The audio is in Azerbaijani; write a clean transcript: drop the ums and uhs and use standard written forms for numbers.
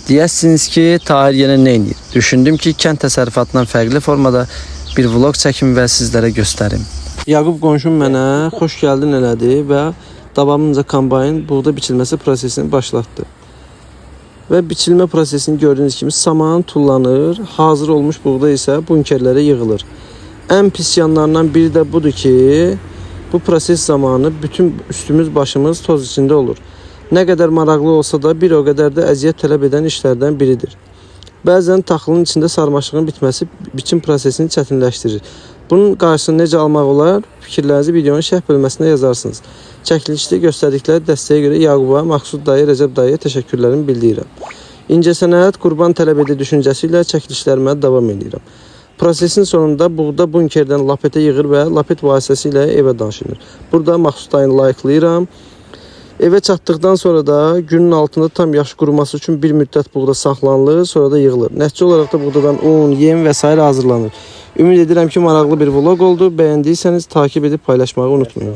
Deyərsiniz ki, Tahir yenə nə edir? Düşündüm ki, kənd təsərrüfatından fərqli formada bir vlog çəkim və sizlərə göstərim. Yaqub qonşum mənə xoş gəldin elədi və davamınca kombayn buğda biçilməsi prosesini başlatdı. Və biçilmə prosesini gördüyünüz kimi saman tullanır, hazır olmuş buğda isə bunkerlərə yığılır. Ən pis yanlarından biri də budur ki, bu proses zamanı bütün üstümüz başımız toz içində olur. Nə qədər maraqlı olsa da bir o qədər də əziyyət tələb edən işlərdən biridir. Bəzən taxılın içində sarmaşığın bitməsi biçim prosesini çətinləşdirir. Bunun qarşısını necə almaq olar? Fikirlərinizi videonun şərh bölməsində yazarsınız. Çəkilişdə göstərdikləri dəstəyə görə Yaquba, Maqsud dayı, Rəcəb dayıya təşəkkürlərimi bildirirəm. İncəsənət qurban tələb edir düşüncəsi ilə çəkilişlərimə davam edirəm. Prosesin sonunda buğda bunkerdən lapetə yığır və lapet vasitəsilə evə daşınır. Burada Maqsud dayını layıqlayıram. Evə çatdıqdan sonra da günün altında tam yaş quruması üçün bir müddət buğda saxlanılır, sonra da yığılır. Nəticə olaraq da buğdadan un, yem və s. hazırlanır. Ümid edirəm ki, maraqlı bir vlog oldu. Bəyəndiysəniz takip edib paylaşmağı unutmayın.